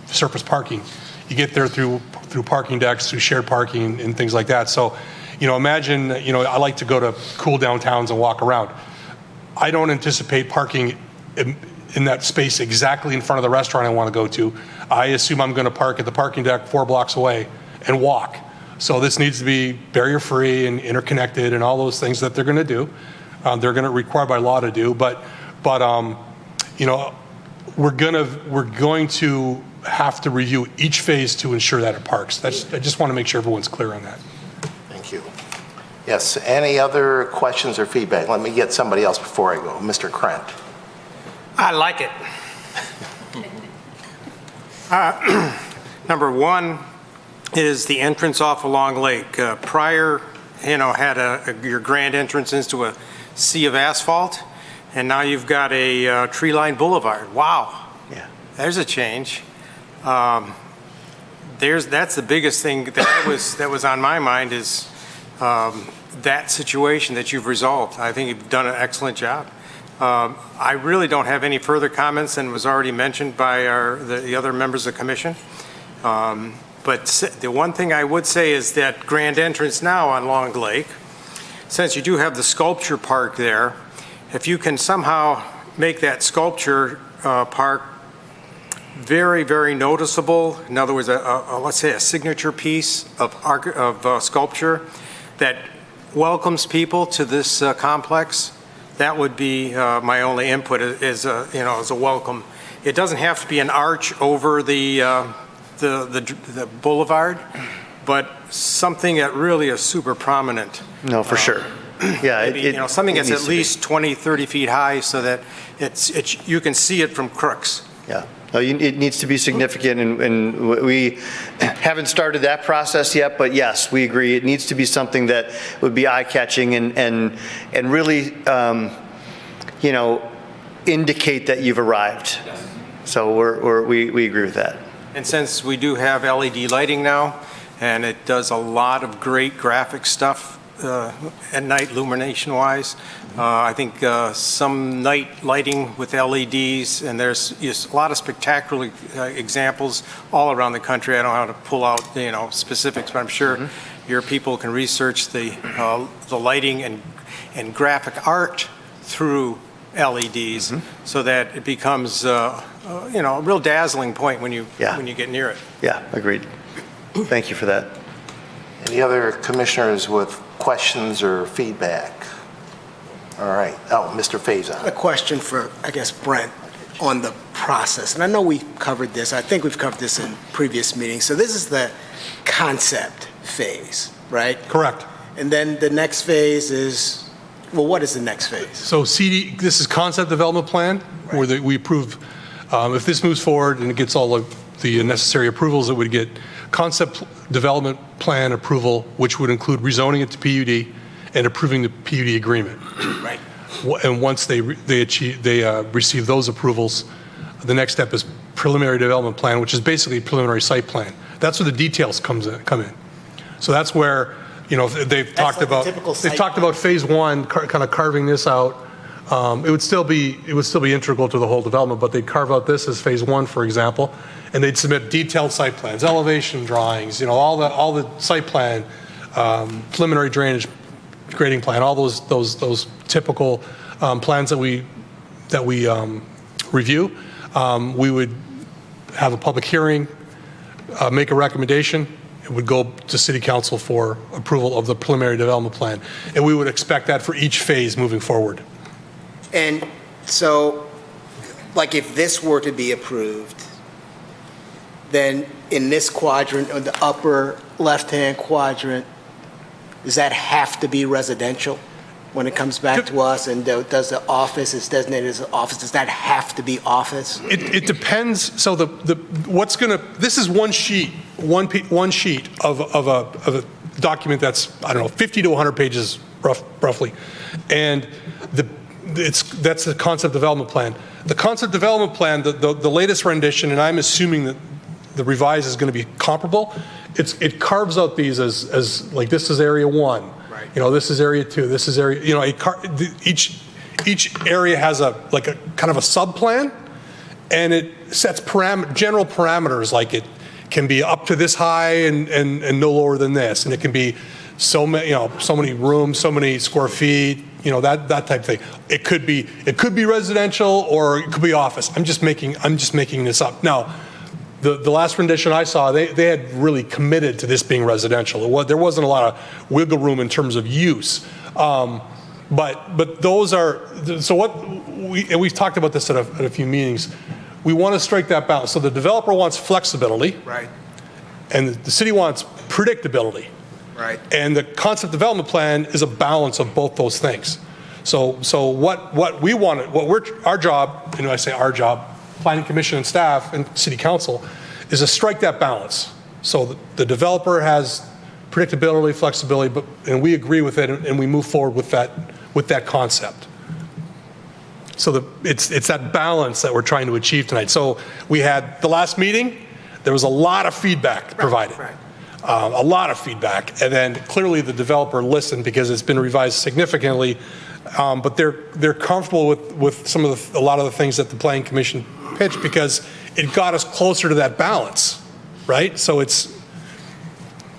surface parking. You get there through parking decks, through shared parking and things like that. So, imagine, I like to go to cool downtowns and walk around. I don't anticipate parking in that space exactly in front of the restaurant I want to go to. I assume I'm going to park at the parking deck 4 blocks away and walk. So this needs to be barrier-free and interconnected and all those things that they're going to do. They're going to require by law to do, but we're going to have to review each phase to ensure that it parks. I just want to make sure everyone's clear on that. Thank you. Yes, any other questions or feedback? Let me get somebody else before I go. Mr. Krent. I like it. Number one is the entrance off of Long Lake. Prior, had your grand entrance into a sea of asphalt, and now you've got a tree-lined boulevard. Wow. Yeah. There's a change. That's the biggest thing that was on my mind is that situation that you've resolved. I think you've done an excellent job. I really don't have any further comments than was already mentioned by the other members of the commission. But the one thing I would say is that grand entrance now on Long Lake, since you do have the sculpture park there, if you can somehow make that sculpture park very, very noticeable, in other words, let's say a signature piece of sculpture that welcomes people to this complex, that would be my only input as a welcome. It doesn't have to be an arch over the boulevard, but something that really is super prominent. No, for sure. Yeah, maybe, something that's at least 20, 30 feet high so that you can see it from Crooks. Yeah. No, it needs to be significant, and we haven't started that process yet, but yes, we agree. It needs to be something that would be eye-catching and really, indicate that you've arrived. Yes. So we agree with that. And since we do have LED lighting now, and it does a lot of great graphic stuff at night, illumination-wise, I think some night lighting with LEDs, and there's a lot of spectacular examples all around the country. I don't know how to pull out specifics, but I'm sure your people can research the lighting and graphic art through LEDs, so that it becomes a real dazzling point when you get near it. Yeah, agreed. Thank you for that. Any other commissioners with questions or feedback? All right. Oh, Mr. Faison. A question for, I guess, Brent on the process. And I know we covered this. I think we've covered this in previous meetings. So this is the concept phase, right? Correct. And then the next phase is, well, what is the next phase? So this is concept development plan, right, where we approve, if this moves forward and it gets all of the necessary approvals, it would get concept development plan approval, which would include rezoning it to PUD and approving the PUD agreement. Right. And once they receive those approvals, the next step is preliminary development plan, which is basically preliminary site plan. That's where the details come in. So that's where they've talked about phase one, kind of carving this out. It would still be integral to the whole development, but they'd carve out this as phase one, for example, and they'd submit detailed site plans, elevation drawings, all the site plan, preliminary drainage grading plan, all those typical plans that we review. We would have a public hearing, make a recommendation. It would go to City Council for approval of the preliminary development plan, and we would expect that for each phase moving forward. And so, like, if this were to be approved, then in this quadrant, or the upper left-hand quadrant, does that have to be residential when it comes back to us? And does the office, is designated as an office, does that have to be office? It depends. So this is one sheet, one sheet of a document that's, I don't know, 50 to 100 pages roughly. And that's the concept development plan. The concept development plan, the latest rendition, and I'm assuming that the revised is going to be comparable, it carves out these as like, this is area 1. Right. This is area 2, this is area, each area has a kind of a sub-plan, and it sets general parameters, like it can be up to this high and no lower than this, and it can be so many rooms, so many square feet, that type of thing. It could be residential or it could be office. I'm just making this up. Now, the last rendition I saw, they had really committed to this being residential. There wasn't a lot of wiggle room in terms of use. But those are, so we've talked about this at a few meetings. We want to strike that balance. So the developer wants flexibility. Right. And the city wants predictability. Right. And the concept development plan is a balance of both those things. So what we want, our job, I say our job, Planning Commission and staff and City Council, is to strike that balance. So the developer has predictability, flexibility, and we agree with it, and we move forward with that concept. So it's that balance that we're trying to achieve tonight. So we had the last meeting, there was a lot of feedback provided. Right. A lot of feedback, and then clearly the developer listened because it's been revised significantly, but they're comfortable with a lot of the things that the Planning Commission pitched because it got us closer to that balance, right? So it's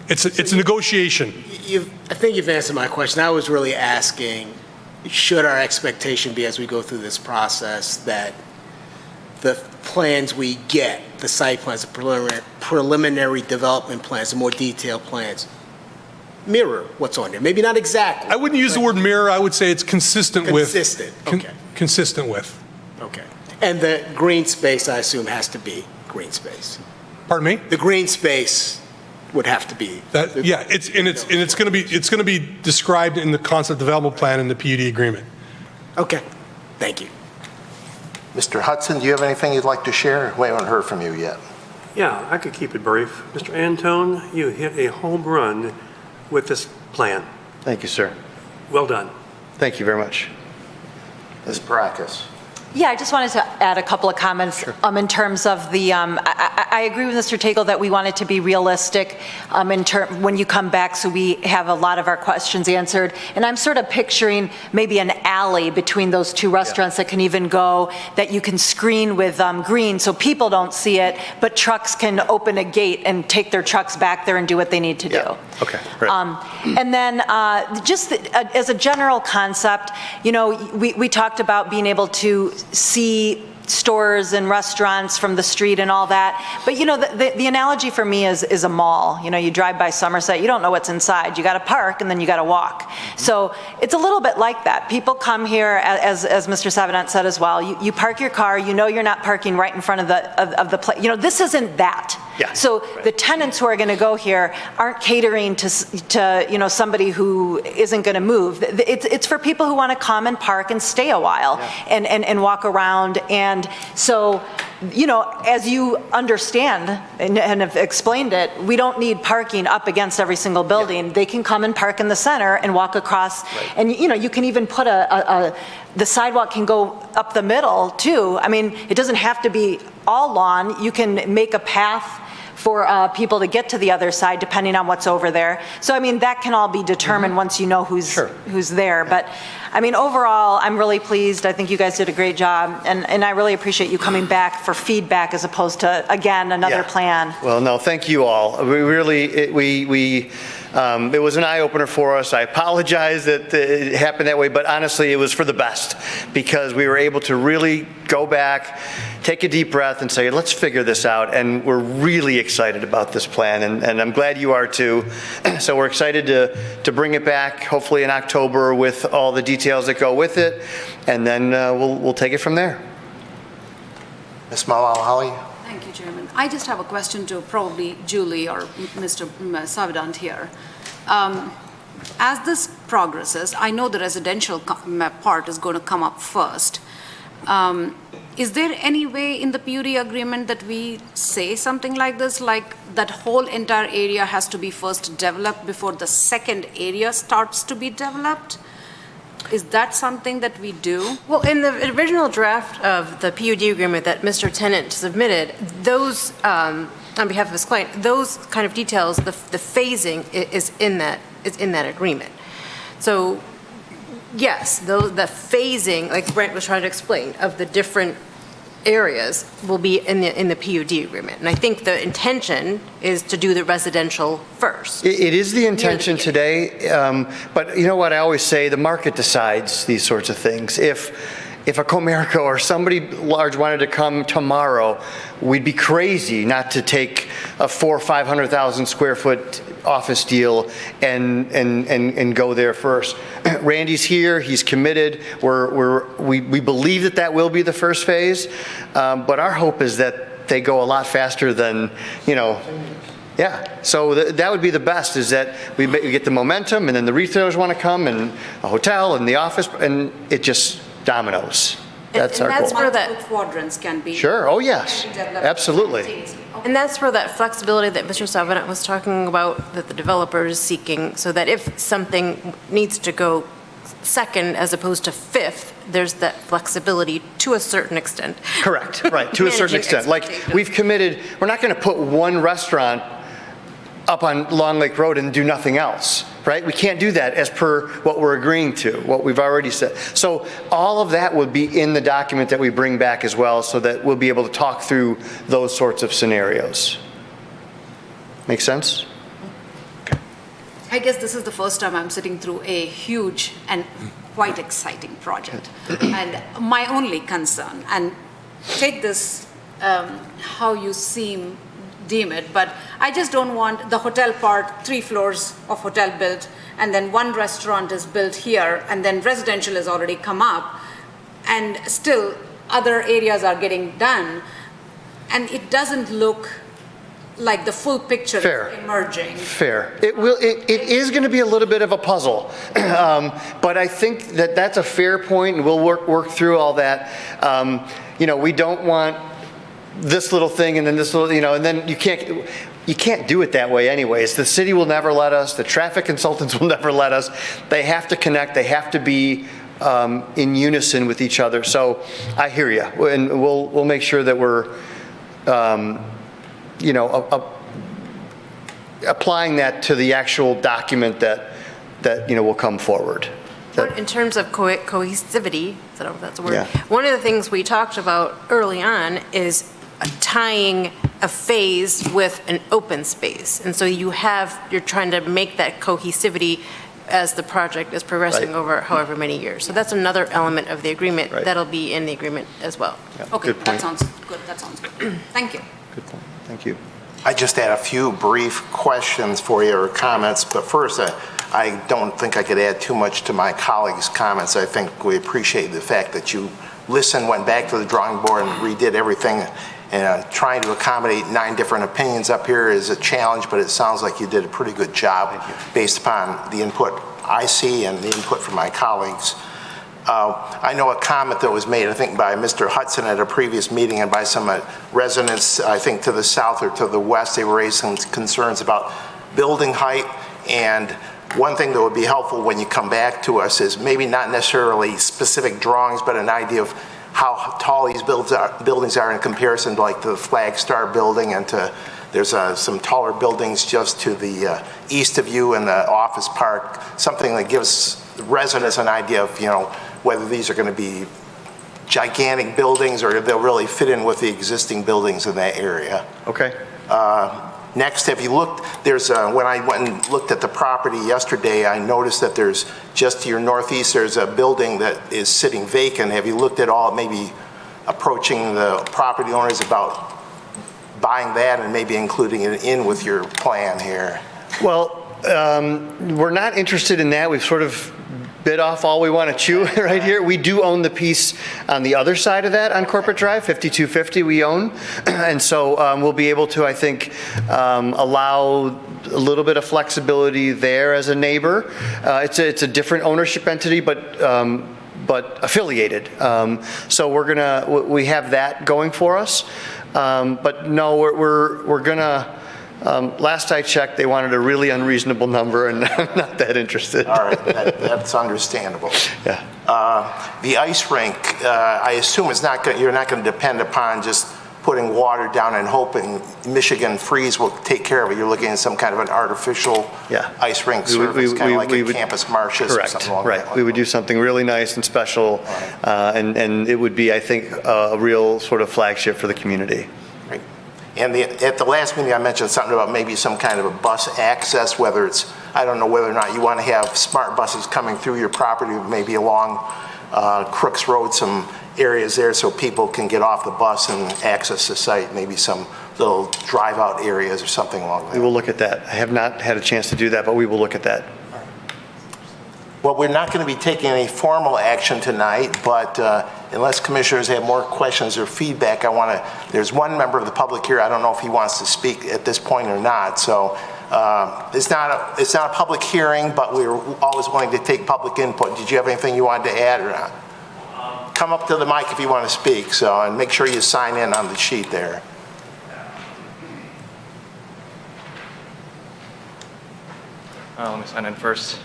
a negotiation. I think you've answered my question. I was really asking, should our expectation be as we go through this process that the plans we get, the site plans, the preliminary development plans, the more detailed plans, mirror what's on there? Maybe not exactly. I wouldn't use the word mirror. I would say it's consistent with. Consistent, okay. Consistent with. Okay. And the green space, I assume, has to be green space. Pardon me? The green space would have to be. It's going to be described in the concept development plan and the PUD agreement. Okay. Thank you. Mr. Hudson, do you have anything you'd like to share? We haven't heard from you yet. Yeah, I could keep it brief. Mr. Antone, you hit a home run with this plan. Thank you, sir. Well done. Thank you very much. Ms. Parakis. Yeah, I just wanted to add a couple of comments in terms of the, I agree with Mr. Tagle that we want it to be realistic when you come back so we have a lot of our questions answered. And I'm sort of picturing maybe an alley between those two restaurants that can even go, that you can screen with green so people don't see it, but trucks can open a gate and take their trucks back there and do what they need to do. Okay, right. And then just as a general concept, we talked about being able to see stores and restaurants from the street and all that. But the analogy for me is a mall. You drive by Somerset, you don't know what's inside. You got to park and then you got to walk. So it's a little bit like that. People come here, as Mr. Savinant said as well, you park your car, you're not parking right in front of the place. This isn't that. Yeah. So the tenants who are going to go here aren't catering to somebody who isn't going to move. It's for people who want to come and park and stay a while and walk around. And so, as you understand and have explained it, we don't need parking up against every single building. Yeah. They can come and park in the center and walk across. Right. And, you can even put the sidewalk can go up the middle too. I mean, it doesn't have to be all lawn. You can make a path for people to get to the other side, depending on what's over there. So, I mean, that can all be determined once you know who's there. But, I mean, overall, I'm really pleased. I think you guys did a great job, and I really appreciate you coming back for feedback as opposed to, again, another plan. Well, no, thank you all. We really, it was an eye-opener for us. I apologize that it happened that way, but honestly, it was for the best because we were able to really go back, take a deep breath and say, let's figure this out. And we're really excited about this plan, and I'm glad you are too. So we're excited to bring it back, hopefully in October, with all the details that go with it, and then we'll take it from there. Ms. Malala-Holly? Thank you, Chairman. I just have a question to probably Julie or Mr. Savidant here. As this progresses, I know the residential part is going to come up first. Is there any way in the PUD agreement that we say something like this, like that whole entire area has to be first developed before the second area starts to be developed? Is that something that we do? Well, in the original draft of the PUD agreement that Mr. Tennant submitted, those, on behalf of his client, those kind of details, the phasing is in that agreement. So, yes, the phasing, like Brent was trying to explain, of the different areas will be in the PUD agreement. And I think the intention is to do the residential first. It is the intention today, but you know what I always say, the market decides these sorts of things. If a Comerica or somebody large wanted to come tomorrow, we'd be crazy not to take a 400,000 or 500,000 square foot office deal and go there first. Randy's here, he's committed. We believe that will be the first phase, but our hope is that they go a lot faster than, yeah. So that would be the best, is that we get the momentum, and then the retailers want to come, and a hotel, and the office, and it just dominoes. That's our goal. Where that quadrants can be. Sure, oh yes, absolutely. And that's where that flexibility that Mr. Savinant was talking about, that the developer is seeking, so that if something needs to go second as opposed to fifth, there's that flexibility to a certain extent. Correct, right, to a certain extent. Like, we've committed, we're not going to put one restaurant up on Long Lake Road and do nothing else, right? We can't do that as per what we're agreeing to, what we've already said. So all of that would be in the document that we bring back as well, so that we'll be able to talk through those sorts of scenarios. Make sense? I guess this is the first time I'm sitting through a huge and quite exciting project. And my only concern, and take this how you deem it, but I just don't want the hotel part, 3 floors of hotel built, and then one restaurant is built here, and then residential has already come up, and still other areas are getting done, and it doesn't look like the full picture is emerging. Fair. It is going to be a little bit of a puzzle, but I think that's a fair point, and we'll work through all that. We don't want this little thing and then this little, and then you can't do it that way anyways. The city will never let us. The traffic consultants will never let us. They have to connect. They have to be in unison with each other. So I hear you, and we'll make sure that we're, applying that to the actual document that will come forward. In terms of cohesivity, I don't know if that's a word. Yeah. One of the things we talked about early on is tying a phase with an open space. And so you're trying to make that cohesivity as the project is progressing over however many years. So that's another element of the agreement that'll be in the agreement as well. Yeah, Okay, that sounds good. Thank you. Good point. Thank you. I just had a few brief questions for you, or comments, but first, I don't think I could add too much to my colleagues' comments. I think we appreciate the fact that you listened, went back to the drawing board, and redid everything. And trying to accommodate 9 different opinions up here is a challenge, but it sounds like you did a pretty good job based upon the input I see and the input from my colleagues. I know a comment that was made, I think, by Mr. Hudson at a previous meeting, and by some residents, I think, to the south or to the west. They raised some concerns about building height, and one thing that would be helpful when you come back to us is maybe not necessarily specific drawings, but an idea of how tall these buildings are in comparison to like the Flag Star building, and there's some taller buildings just to the east of you in the office park, something that gives residents an idea of, whether these are going to be gigantic buildings or they'll really fit in with the existing buildings in that area. Okay. Next, have you looked, when I went and looked at the property yesterday, I noticed that there's, just to your northeast, there's a building that is sitting vacant. Have you looked at all, maybe approaching the property owners about buying that and maybe including it in with your plan here? Well, we're not interested in that. We've sort of bit off all we want to chew right here. We do own the piece on the other side of that on Corporate Drive, 5250 we own. And so we'll be able to, I think, allow a little bit of flexibility there as a neighbor. It's a different ownership entity, but affiliated. So we have that going for us. But no, we're gonna, last I checked, they wanted a really unreasonable number, and I'm not that interested. All right, that's understandable. Yeah. The ice rink, I assume you're not going to depend upon just putting water down and hoping Michigan Freeze will take care of it. You're looking at some kind of an artificial ice rink surface, kind of like a Campus Marshes or something along that line. We would do something really nice and special, and it would be, I think, a real sort of flagship for the community. Right. And at the last meeting, I mentioned something about maybe some kind of a bus access, whether it's, I don't know whether or not you want to have smart buses coming through your property, maybe along Crooks Road, some areas there so people can get off the bus and access the site, maybe some little drive-out areas or something along that. We will look at that. I have not had a chance to do that, but we will look at that. Well, we're not going to be taking any formal action tonight, but unless commissioners have more questions or feedback, there's one member of the public here. I don't know if he wants to speak at this point or not. So it's not a public hearing, but we're always willing to take public input. Did you have anything you wanted to add or not? Come up to the mic if you want to speak, and make sure you sign in on the sheet there. Let me sign in first.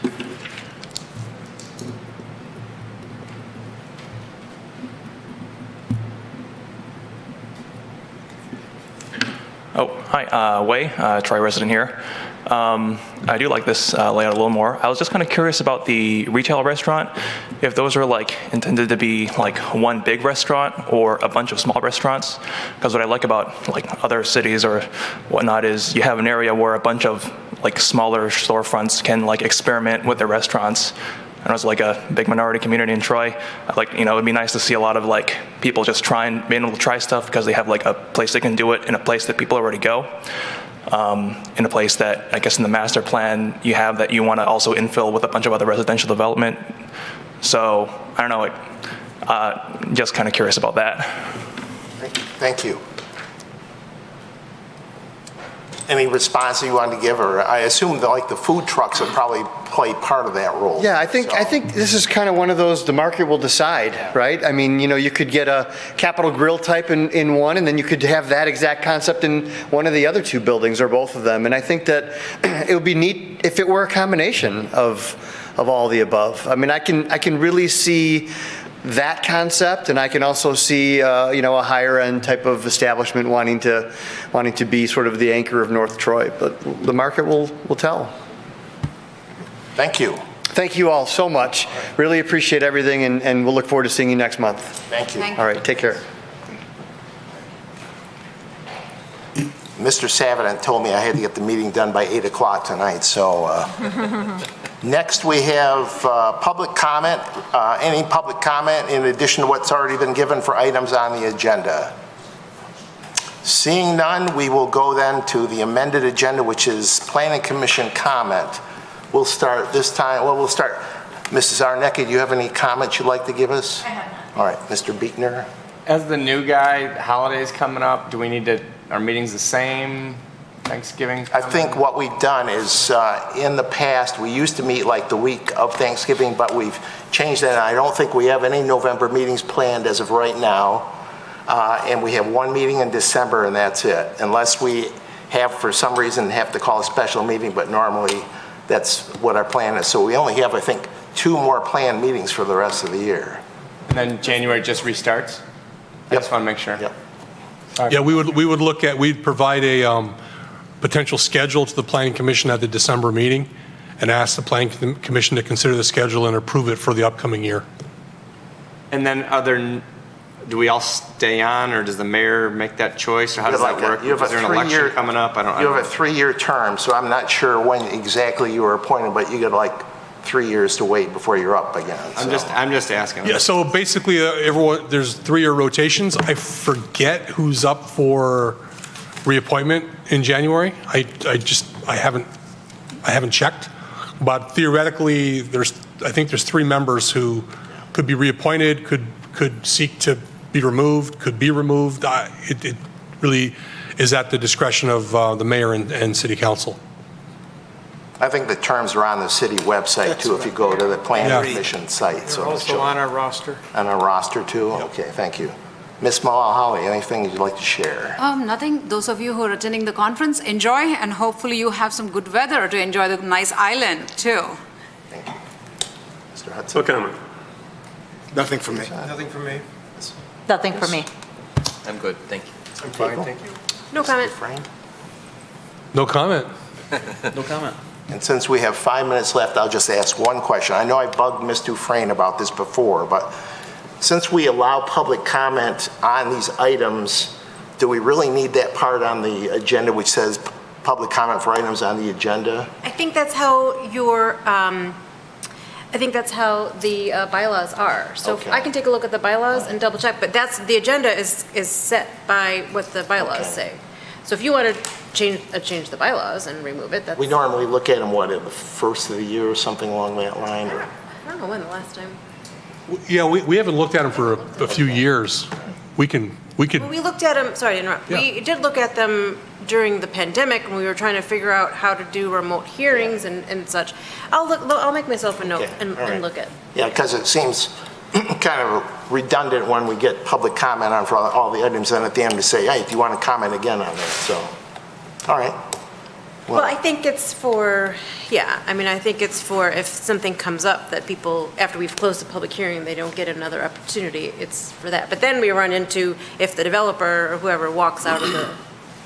Oh, hi, Wei, Troy resident here. I do like this layout a little more. I was just kind of curious about the retail restaurant, if those are like intended to be like one big restaurant or a bunch of small restaurants. Because what I like about like other cities or whatnot is you have an area where a bunch of like smaller storefronts can like experiment with their restaurants. And it's like a big minority community in Troy. It'd be nice to see a lot of like people just being able to try stuff because they have like a place they can do it in a place that people already go. In a place that I guess in the master plan you have that you want to also infill with a bunch of other residential development. So I don't know, just kind of curious about that. Thank you. Any response you wanted to give, or I assume that like the food trucks will probably play part of that role. Yeah, I think this is kind of one of those, the market will decide, right? I mean, you could get a Capital Grill type in one, and then you could have that exact concept in one of the other two buildings or both of them. And I think that it would be neat if it were a combination of all the above. I mean, I can really see that concept, and I can also see a higher end type of establishment wanting to be sort of the anchor of North Troy, but the market will tell. Thank you. Thank you all so much. Really appreciate everything, and we'll look forward to seeing you next month. Thank you. All right, take care. Mr. Savadent told me I had to get the meeting done by 8 o'clock tonight, so next we have public comment. Any public comment in addition to what's already been given for items on the agenda? Seeing none, we will go then to the amended agenda, which is Planning Commission comment. We'll start this time, Mrs. Zarnecki, do you have any comments you'd like to give us? I have none. All right, Mr. Buechner. As the new guy, holidays coming up, do we need to, are meetings the same? Thanksgiving? I think what we've done is, in the past, we used to meet like the week of Thanksgiving, but we've changed that. I don't think we have any November meetings planned as of right now. And we have one meeting in December, and that's it. Unless we have, for some reason, have to call a special meeting, but normally that's what our plan is. So we only have, I think, 2 more planned meetings for the rest of the year. And then January just restarts? I just want to make sure. Yep. Yeah, we'd provide a potential schedule to the Planning Commission at the December meeting and ask the Planning Commission to consider the schedule and approve it for the upcoming year. And then do we all stay on, or does the mayor make that choice, or how does that work? Is there an election coming up? You have a 3-year term, so I'm not sure when exactly you were appointed, but you got like 3 years to wait before you're up again. I'm just asking. Yeah, so basically there's 3-year rotations. I forget who's up for reappointment in January. I haven't checked, but theoretically there's I think there's 3 members who could be reappointed, could seek to be removed, could be removed. It really is at the discretion of the mayor and city council. I think the terms are on the city website too, if you go to the planning commission site. They're also on our roster. On our roster too? Okay, thank you. Ms. Malahawi, anything you'd like to share? Nothing. Those of you who are attending the conference, enjoy, and hopefully you have some good weather to enjoy the nice island, too. Thank you. Mr. Hudson? No comment. Nothing for me. Nothing from me. Nothing for me. I'm good, thank you. I'm fine, thank you. No comment. No comment. No comment. And since we have 5 minutes left, I'll just ask one question. I know I bugged Ms. Dufresne about this before, but since we allow public comment on these items, do we really need that part on the agenda which says public comment for items on the agenda? I think that's how the bylaws are. So Okay. I can take a look at the bylaws and double check, but the agenda is set by what the bylaws say. So if you want to change the bylaws and remove it, that's. We normally look at them, what, at the first of the year or something along that line? Or? I don't know when the last time. Yeah, we haven't looked at them for a few years. We could. Well, we looked at them, sorry to interrupt. Yeah. We did look at them during the pandemic when we were trying to figure out how to do remote hearings and such. I'll make myself a note Okay, and all right. look at. Yeah, because it seems kind of redundant when we get public comment on for all the items, and at the end we say, hey, do you want to comment again on that? So, all right. Well, I think it's for, I think it's for if something comes up that people, after we've closed the public hearing, they don't get another opportunity, it's for that. But then we run into if the developer or whoever walks out of the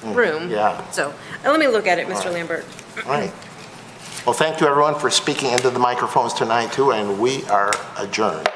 room. Yeah. So, let me look at it, Mr. All right. Lambert. All right. Well, thank you everyone for speaking into the microphones tonight too, and we are adjourned.